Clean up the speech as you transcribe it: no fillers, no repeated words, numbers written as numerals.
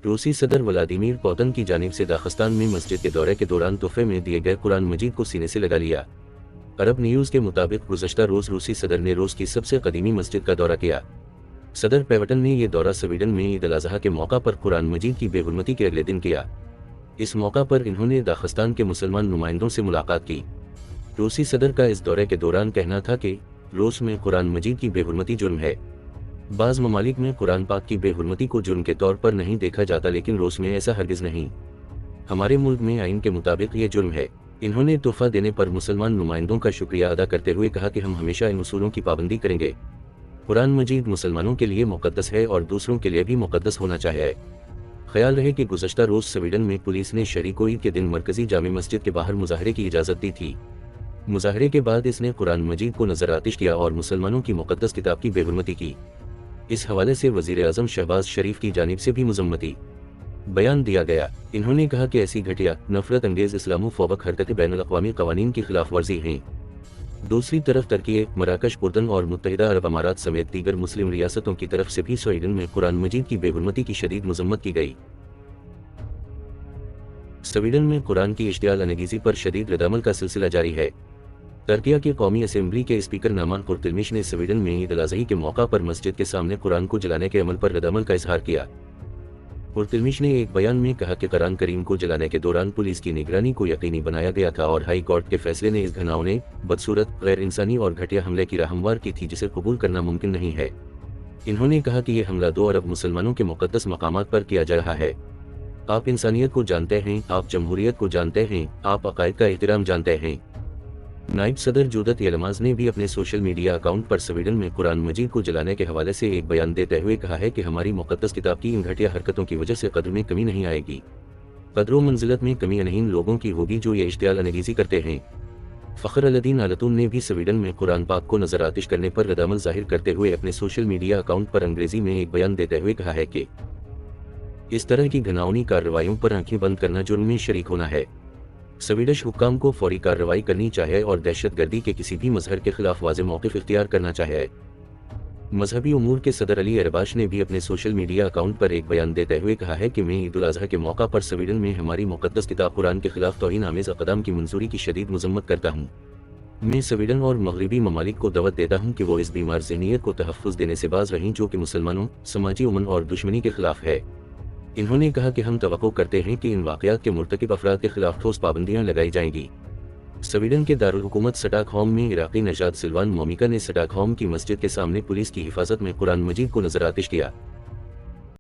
रूसी सदर Vladimir Putin की जानिब से दागिस्तान में मस्जिद के दौरे के दौरान तोहफे में दिए गए कुरान मजीद को सीने से लगा लिया। अरब न्यूज़ के मुताबिक गुज़श्ता रोज़ रूसी सदर ने रूस की सबसे कदीमी मस्जिद का दौरा किया। सदर पुतिन ने यह दौरा स्वीडन में ईद उल अज़हा के मौका पर कुरान मजीद की बेहुरमती के अगले दिन किया। इस मौका पर इन्होंने दागिस्तान के मुसलमान नुमाइंदों से मुलाकात की। रूसी सदर का इस दौरे के दौरान कहना था कि रूस में कुरान मजीद की बेहुरमती जुर्म है। बाज़ ममालिक में कुरान पाक की बेहुरमती को जुर्म के तौर पर नहीं देखा जाता, लेकिन रूस में ऐसा हरगिज़ नहीं। हमारे मुल्क में आइन के मुताबिक ये जुर्म है। इन्होंने तोहफा देने पर मुसलमान नुमाइंदों का शुक्रिया अदा करते हुए कहा कि हम हमेशा इन उसूलों की पाबंदी करेंगे। कुरान मजीद मुसलमानों के लिए मुक़द्दस है और दूसरों के लिए भी मुक़द्दस होना चाहिए। ख्याल रहे कि गुज़श्ता रोज़ स्वीडन में पुलिस ने शरीको ईद के दिन मरकज़ी जामे मस्जिद के बाहर मुज़ाहरे की इजाज़त दी थी। मुज़ाहरे के बाद इसने कुरान मजीद को नज़र आतिश किया और मुसलमानों की मुक़द्दस किताब की बेहुरमती की। इस हवाले से वज़ीर आज़म शहबाज शरीफ की जानिब से भी मुज़म्मती बयान दिया गया। इन्होंने कहा कि ऐसी घटिया नफरत अंगेज़ इस्लामोफोबिक हरकतें बैनुल-अक़वामी क़वानीन की खिलाफ वर्जी हैं। दूसरी तरफ तुर्की, मराकश, उर्दन और मुत्तहिदा अरब अमारात समेत दीगर मुस्लिम रियासतों की तरफ से भी स्वीडन में कुरान मजीद की बेहुरमती की शदीद मज़म्मत की गई। स्वीडन में कुरान की इश्तियाल अंगेज़ी पर शदीद रद्द-अमल का सिलसिला जारी है। तुर्की की कौमी असेंबली के स्पीकर नामान कुर्तुल्मिश ने स्वीडन में ईद उल अज़हा के मौका पर मस्जिद के सामने कुरान को जलाने के अमल पर रद्द-अमल का इजहार किया। कुर्तुल्मिश ने एक बयान में कहा कि कुरान करीम को जलाने के दौरान पुलिस की निगरानी को यकीनी बनाया गया था और हाई कोर्ट के फैसले ने इस घिनौने, बदसूरत, गैर इंसानी और घटिया हमले की राह हमवार की थी जिसे कबूल करना मुमकिन नहीं है। इन्होंने कहा कि यह हमला 2 अरब मुसलमानों के मुक़द्दस मकामात पर किया जा रहा है। आप इंसानियत को जानते हैं, आप जमहूरियत को जानते हैं, आप अकायद का एहतराम जानते हैं। नायब सदर जूदत यलमाज ने भी अपने सोशल मीडिया अकाउंट पर स्वीडन में कुरान मजीद को जलाने के हवाले से एक बयान देते हुए कहा है कि हमारी मुक़द्दस किताब की इन घटिया हरकतों की वजह से कद्र में कमी नहीं आएगी। कद्र व मंजिलत में कमी अनहीन लोगों की होगी जो ये इश्तियाल अंगेज़ी करते हैं। फ़ख्र अल-दीन आलतून ने भी स्वीडन में कुरान पाक को नज़र आतिश करने पर रद्द-अमल ज़ाहिर करते हुए अपने सोशल मीडिया अकाउंट पर अंग्रेज़ी में एक बयान देते हुए कहा है कि इस तरह की घिनौनी कार्रवाइयों पर आंखें बंद करना जुर्म में शरीक होना है। स्वीडिश हुक्काम को फौरी कार्रवाई करनी चाहिए और दहशतगर्दी के किसी भी मजहर के खिलाफ वाज़ेह मौक़िफ़ इख्तियार करना चाहिए। मजहबी उमूर के सदर अली अरबाश ने भी अपने सोशल मीडिया अकाउंट पर एक बयान देते हुए कहा है कि मैं ईद उल अज़हा के मौका पर स्वीडन में हमारी मुक़द्दस किताब कुरान के खिलाफ तौहीन आमेज़ इक़दाम की मंजूरी की शदीद मज़म्मत करता हूँ। मैं स्वीडन और मगरबी ममालिक को दावत देता हूँ कि वो इस बीमार ज़हनियत को तहफ़्फ़ुज़ देने से बाज रहें जो कि मुसलमानों, समाजी अमन और दुश्मनी के खिलाफ है। इन्होंने कहा कि हम तवक्को करते हैं कि इन वाक़यात के मुर्तकिब अफ़राद के खिलाफ ठोस पाबंदियाँ लगाई जाएंगी। स्वीडन के दारुल हुकूमत स्टॉकहोम में इराक़ी नजाद सिल्वान मोमिका ने स्टॉकहोम की मस्जिद के सामने पुलिस की हिफाजत में कुरान मजीद को नज़र आतिश किया।